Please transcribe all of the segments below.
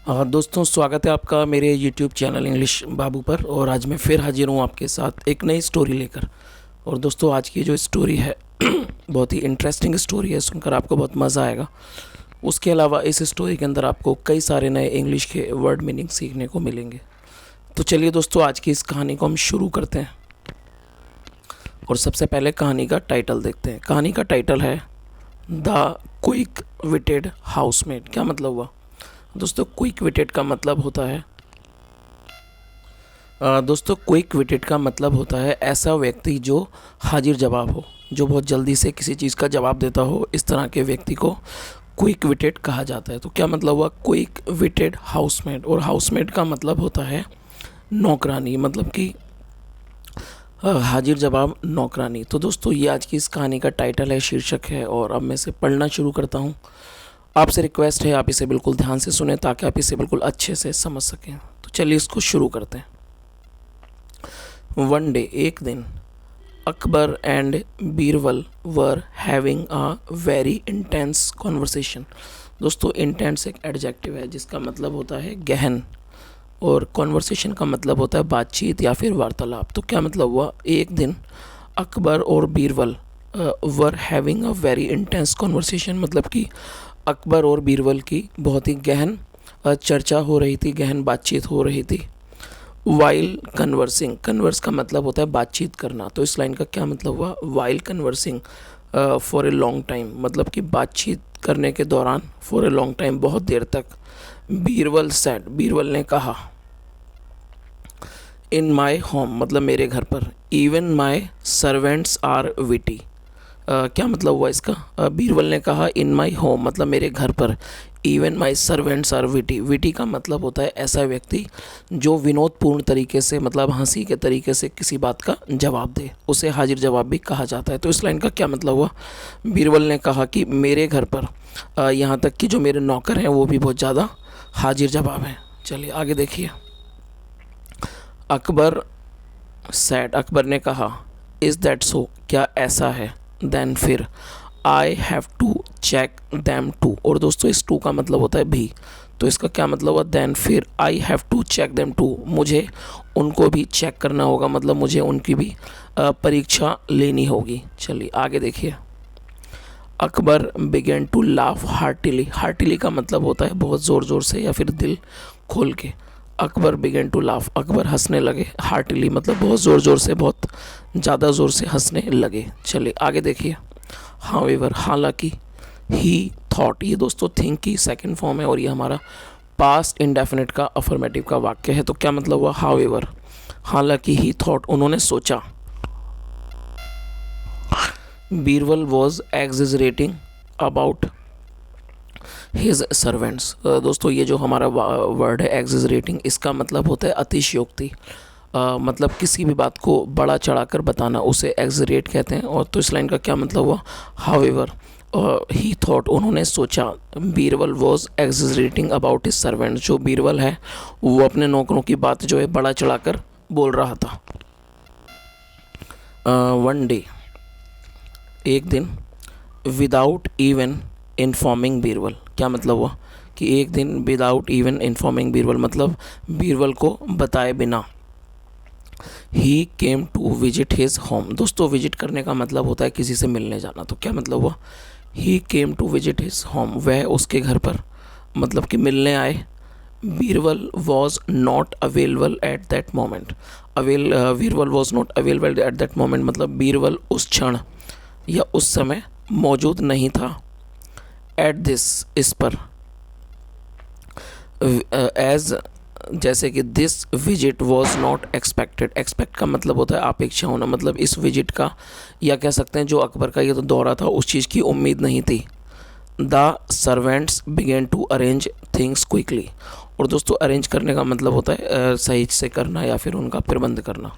दोस्तों स्वागत है आपका मेरे YouTube चैनल इंग्लिश बाबू पर। और आज मैं फिर हाजिर हूँ आपके साथ एक नई स्टोरी लेकर। और दोस्तों आज की जो स्टोरी है बहुत ही इंटरेस्टिंग स्टोरी है, सुनकर आपको बहुत मज़ा आएगा। उसके अलावा इस स्टोरी के अंदर आपको कई सारे नए इंग्लिश के वर्ड मीनिंग सीखने को मिलेंगे। तो चलिए दोस्तों आज की इस कहानी को हम शुरू करते हैं। और सबसे पहले कहानी का टाइटल देखते हैं। कहानी का टाइटल है द क्विक विटेड हाउसमेट। क्या मतलब हुआ दोस्तों? क्विक विटेड का मतलब होता है क्विक विटेड का मतलब होता है ऐसा व्यक्ति जो हाजिर जवाब हो, जो बहुत जल्दी से किसी चीज़ का जवाब देता हो। इस तरह के व्यक्ति को क्विक विटेड कहा जाता है। तो क्या मतलब हुआ? Quick witted housemate. और हाउसमेट का मतलब होता है नौकरानी, मतलब कि हाजिर जवाब नौकरानी। तो दोस्तों ये आज की इस कहानी का टाइटल है, शीर्षक है। और अब मैं इसे पढ़ना शुरू करता हूँ। आपसे रिक्वेस्ट है आप इसे बिल्कुल ध्यान से सुने ताकि आप इसे बिल्कुल अच्छे से समझ सकें। तो चलिए इसको शुरू करते हैं। वन डे, एक दिन, Akbar and Birbal were having a very intense conversation. दोस्तों इंटेंस एक एडजेक्टिव है जिसका मतलब होता है गहन, और कॉन्वर्सेशन का मतलब होता है बातचीत या फिर वार्तालाप। तो क्या मतलब हुआ? एक दिन अकबर और Birbal were having a very intense conversation, मतलब कि अकबर और बीरबल की बहुत ही गहन चर्चा हो रही थी, गहन बातचीत हो रही थी। वाइल कन्वर्सिंग, कन्वर्स का मतलब होता है बातचीत करना। तो इस लाइन का क्या मतलब हुआ? While conversing for a long time, मतलब कि बातचीत करने के दौरान, फॉर ए लॉन्ग टाइम, बहुत देर तक। बीरबल सेड, बीरबल ने कहा, इन माई होम, मतलब मेरे घर पर, even my servants are witty. क्या मतलब हुआ इसका? बीरबल ने कहा इन माई होम, मतलब मेरे घर पर, even my servants are witty. Witty का मतलब होता है ऐसा व्यक्ति जो विनोदपूर्ण तरीके से, मतलब हंसी के तरीके से किसी बात का जवाब दे, उसे हाजिर जवाब भी कहा जाता है। तो इस लाइन का क्या मतलब हुआ? बीरबल ने कहा कि मेरे घर पर यहाँ तक कि जो मेरे नौकर हैं वो भी बहुत ज़्यादा हाजिर जवाब हैं। चलिए आगे देखिए। अकबर सैड, अकबर ने कहा, इज़ दैट सो, क्या ऐसा है? देन फिर, I have to check them too. और दोस्तों इस टू का मतलब होता है भी। तो इसका क्या मतलब हुआ? देन फिर, I have to check them too, मुझे उनको भी चेक करना होगा, मतलब मुझे उनकी भी परीक्षा लेनी होगी। चलिए आगे देखिए। Akbar begin to laugh heartily, heartily का मतलब होता है बहुत ज़ोर ज़ोर से या फिर दिल खोल के। Akbar begin to laugh, Akbar हंसने लगे। हार्टिली मतलब बहुत ज़ोर ज़ोर से, बहुत ज़्यादा ज़ोर से हंसने लगे। चलिए आगे देखिए। हाउएवर, हालांकि, ही थॉट, ये दोस्तों थिंक की सेकंड फॉर्म है और ये हमारा पास्ट इंडेफिनिट का अफर्मेटिव का वाक्य है। तो क्या मतलब हुआ? हाउएवर, हालांकि, ही थॉट, उन्होंने सोचा। Birbal was exaggerating about his servants. दोस्तों ये जो हमारा वर्ड है एग्जेजरेटिंग, इसका मतलब होता है अतिशयोक्ति, मतलब किसी भी बात को बड़ा चढ़ाकर बताना, उसे एग्जेजरेट कहते हैं। और तो इस लाइन का क्या मतलब हुआ? हाउएवर, ही थॉट, उन्होंने सोचा। Birbal was exaggerating about his servants, जो बीरबल है वो अपने नौकरों की बात जो है बड़ा चढ़ाकर बोल रहा था। वन डे, एक दिन, विदाउट इवन इन्फॉर्मिंग बीरबल, क्या मतलब हुआ? कि एक दिन विदाउट इवन इन्फॉर्मिंग बीरबल, मतलब बीरबल को बताए बिना। He came to visit his home, दोस्तों विजिट करने का मतलब होता है किसी से मिलने जाना। तो क्या मतलब हुआ? He came to visit his home, वह उसके घर पर मतलब कि मिलने आए। Birbal was not available at that moment, Birbal was not available at that moment, मतलब बीरबल उस क्षण या उस समय मौजूद नहीं था। एट दिस, इस पर, एज, जैसे कि this visit was not expected, expect का मतलब होता है अपेक्षा होना, मतलब इस विजिट का या कह सकते हैं जो अकबर का ये तो दौरा था उस चीज़ की उम्मीद नहीं थी। The servants begin to arrange things quickly, और दोस्तों अरेंज करने का मतलब होता है सही से करना या फिर उनका प्रबंध करना,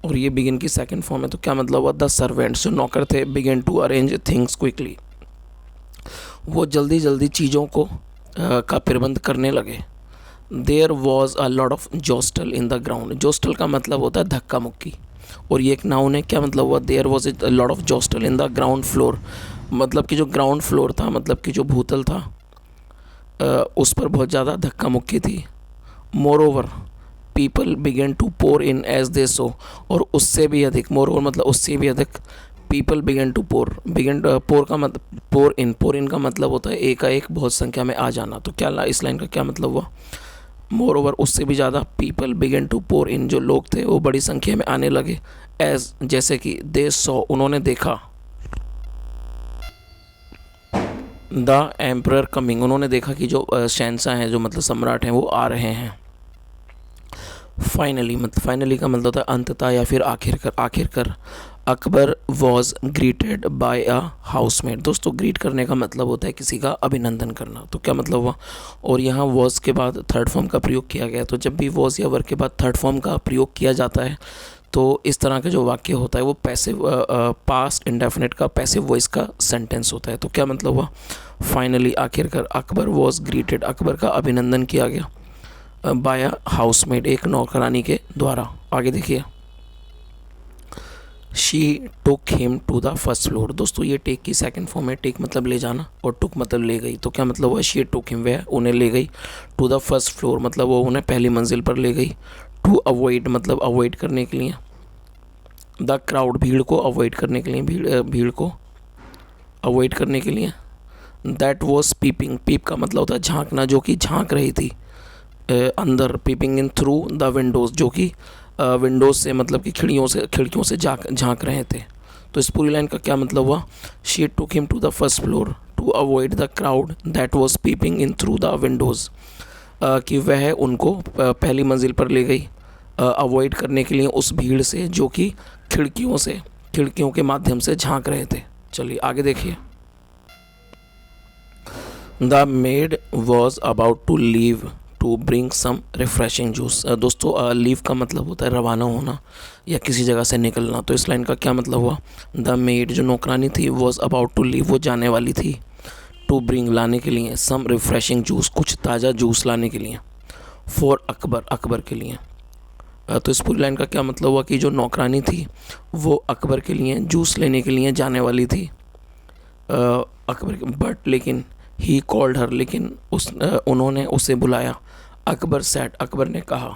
और ये बिगिन की सेकंड फॉर्म है। तो क्या मतलब हुआ? द सर्वेंट्स, जो नौकर थे, begin to arrange things quickly, वो जल्दी जल्दी चीज़ों को का प्रबंध करने लगे। There was a lot of jostle in the ground, jostle का मतलब होता है धक्का मुक्की, और ये एक नाउन है। क्या मतलब हुआ? There was a lot of jostle in the ground floor, मतलब कि जो ग्राउंड फ्लोर था, मतलब कि जो भूतल था, उस पर बहुत ज़्यादा धक्का मुक्की थी। Moreover people begin to pour in as they saw, और उससे भी अधिक, मोर ओवर मतलब उससे भी अधिक, people begin to pour, begin pour का मतलब पोर इन का मतलब होता है एक बहुत संख्या में आ जाना। तो क्या इस लाइन का क्या मतलब हुआ? मोर ओवर उससे भी ज़्यादा, पीपल बिगेन टू पोर इन जो लोग थे वो बड़ी संख्या में आने लगे, एज जैसे कि, दे सॉ उन्होंने देखा, द एम्परर कमिंग उन्होंने देखा कि जो शहंशाह हैं, जो मतलब सम्राट हैं, वो आ रहे हैं। फाइनली का मतलब होता है अंततः या फिर आखिरकार। Akbar was greeted by a housemate. दोस्तों ग्रीट करने का मतलब होता है किसी का अभिनंदन करना। तो क्या मतलब हुआ? और यहाँ वॉज के बाद थर्ड फॉर्म का प्रयोग किया गया। तो जब भी वॉज या वर के बाद थर्ड फॉर्म का प्रयोग किया जाता है तो इस तरह का जो वाक्य होता है वो पैसिव पास्ट इंडेफिनिट का पैसिव वॉइस का सेंटेंस होता है। तो क्या मतलब हुआ? फाइनली आखिरकार, अकबर वॉज ग्रीटेड अकबर का अभिनंदन किया गया बाय अ हाउसमेट एक नौकरानी के द्वारा। आगे देखिए, she took him to the first floor. दोस्तों ये टेक की सेकंड फॉर्म है। टेक मतलब ले जाना और टुक मतलब ले गई। तो क्या मतलब हुआ? शी टुक हिम, वह उन्हें ले गई, टू द फर्स्ट फ्लोर मतलब वो उन्हें पहली मंजिल पर ले गई, टू अवॉइड मतलब अवॉइड करने के लिए, द क्राउड भीड़ को अवॉइड करने के लिए, भीड़ को अवॉइड करने के लिए, दैट वॉज पीपिंग, पीप का मतलब होता है झांकना, जो कि झांक रही थी अंदर, peeping in through the windows, जो कि विंडोज़ से मतलब कि खिड़कियों से झांक रहे थे। तो इस पूरी लाइन का क्या मतलब हुआ? She took him to the first floor to avoid the crowd that was peeping in through the windows, कि वह उनको पहली मंजिल पर ले गई अवॉइड करने के लिए उस भीड़ से जो कि खिड़कियों के माध्यम से झांक रहे थे। चलिए आगे देखिए, the maid was about to leave to bring some refreshing juice. दोस्तों लीव का मतलब होता है रवाना होना या किसी जगह से निकलना। तो इस लाइन का क्या मतलब हुआ? द मेड जो नौकरानी थी वॉज अबाउट टू लीव वो जाने वाली थी, टू ब्रिंग लाने के लिए, सम रिफ्रेशिंग जूस कुछ ताज़ा जूस लाने के लिए, फॉर अकबर अकबर के लिए। तो इस पूरी लाइन का क्या मतलब हुआ कि जो नौकरानी थी वो अकबर के लिए जूस लेने के लिए जाने वाली थी अकबर के, बट लेकिन ही कॉल्ड हर, लेकिन उन्होंने उसे बुलाया। अकबर सेड अकबर ने कहा,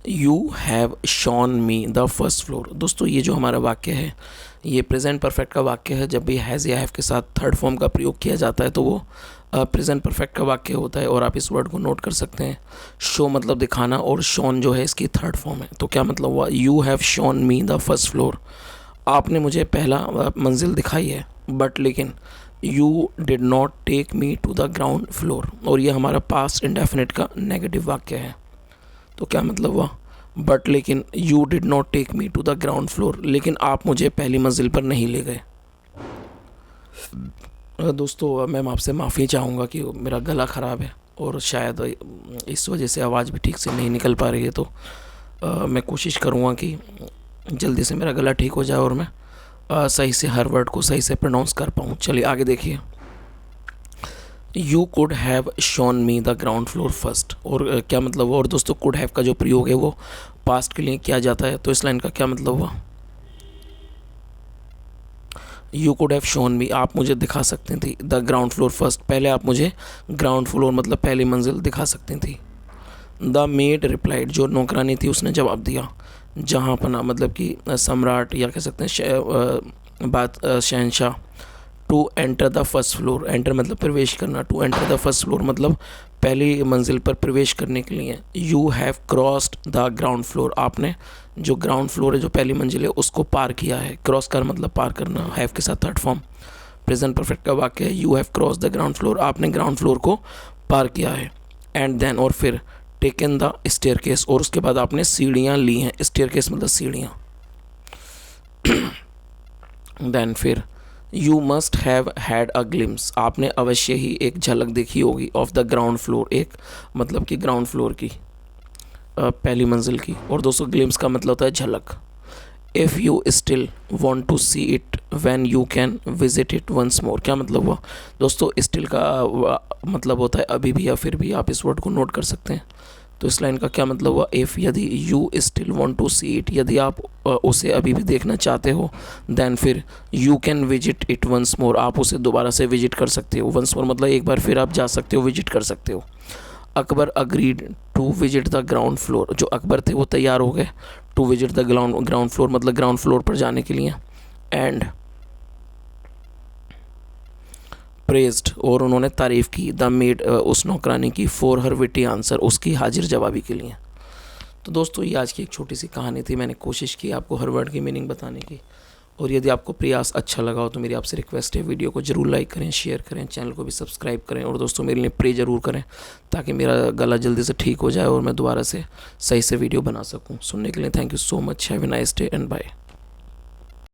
you have shown me the first floor. दोस्तों ये जो हमारा वाक्य है ये प्रेजेंट परफेक्ट का वाक्य है। जब भी हैज़ या हैव के साथ थर्ड फॉर्म का प्रयोग किया जाता है तो वो प्रेजेंट परफेक्ट का वाक्य होता है। और आप इस वर्ड को नोट कर सकते हैं, शो मतलब दिखाना और शॉन जो है इसकी थर्ड फॉर्म है। तो क्या मतलब हुआ? You have shown me the first floor, आपने मुझे पहला मंजिल दिखाई है, बट लेकिन you did not take me to the ground floor, और ये हमारा पास्ट इंडेफिनिट का नेगेटिव वाक्य है। तो क्या मतलब हुआ? बट लेकिन you did not take me to the ground floor, लेकिन आप मुझे पहली मंजिल पर नहीं ले गए। दोस्तों मैं आपसे माफ़ी चाहूँगा कि मेरा गला ख़राब है और शायद इस वजह से आवाज़ भी ठीक से नहीं निकल पा रही है। तो मैं कोशिश करूँगा कि जल्दी से मेरा गला ठीक हो जाए और मैं सही से हर वर्ड को सही से प्रोनाउंस कर पाऊँ। चलिए आगे देखिए, you could have shown me the ground floor first, और क्या मतलब हुआ? और दोस्तों कुड हैव का जो प्रयोग है वो पास्ट के लिए किया जाता है। तो इस लाइन का क्या मतलब हुआ? You could have shown me, आप मुझे दिखा सकती थी, द ग्राउंड फ्लोर फर्स्ट, पहले आप मुझे ग्राउंड फ्लोर मतलब पहली मंजिल दिखा सकती थी। द मेड रिप्लाइड, जो नौकरानी थी उसने जवाब दिया, जहाँ पना मतलब कि सम्राट या कह सकते हैं शहंशाह, to enter the first floor, enter मतलब प्रवेश करना, to enter the first floor मतलब पहली मंजिल पर प्रवेश करने के लिए। You have crossed the ground floor, आपने जो ग्राउंड फ्लोर है जो पहली मंजिल है उसको पार किया है। क्रॉस कर मतलब पार करना, हैव के साथ थर्ड फॉर्म प्रेजेंट परफेक्ट का वाक्य है। You have cross the ground floor, आपने ग्राउंड फ्लोर को पार किया है। एंड देन और फिर टेकन द स्टेयरकेस, और उसके बाद आपने सीढ़ियाँ ली हैं। स्टेयरकेस मतलब सीढ़ियाँ। देन फिर you must have had a glimpse, आपने अवश्य ही एक झलक देखी होगी, ऑफ द ग्राउंड फ्लोर, एक मतलब कि ग्राउंड फ्लोर की पहली मंजिल की। और दोस्तों ग्लिम्स का मतलब होता है झलक। If you still want to see it when you can visit it once more, क्या मतलब हुआ? दोस्तों स्टिल का मतलब होता है अभी भी या फिर भी, आप इस वर्ड को नोट कर सकते हैं। तो इस लाइन का क्या मतलब हुआ, इफ़ यदि you still want to see it, यदि आप उसे अभी भी देखना चाहते हो, देन फिर you can visit it once more, आप उसे दोबारा से विजिट कर सकते हो। वंस मोर मतलब एक बार फिर आप जा सकते हो, विजिट कर सकते हो। Akbar agreed to visit the ground floor, जो अकबर थे वो तैयार हो गए to visit the ground floor मतलब ग्राउंड फ्लोर पर जाने के लिए। एंड प्रेज्ड, और उन्होंने तारीफ़ की, द मेड उस नौकरानी की, फॉर हर विटी आंसर, उसकी हाजिर जवाबी के लिए। तो दोस्तों ये आज की एक छोटी सी कहानी थी, मैंने कोशिश की आपको हर वर्ड की मीनिंग बताने की। और यदि आपको प्रयास अच्छा लगा हो तो मेरी आपसे रिक्वेस्ट है, वीडियो को ज़रूर लाइक करें, शेयर करें, चैनल को भी सब्सक्राइब करें, और दोस्तों मेरे लिए प्रे ज़रूर करें ताकि मेरा गला जल्दी से ठीक हो जाए और मैं दोबारा से सही से वीडियो बना सकूं। सुनने के लिए thank you so much, have a nice day and bye.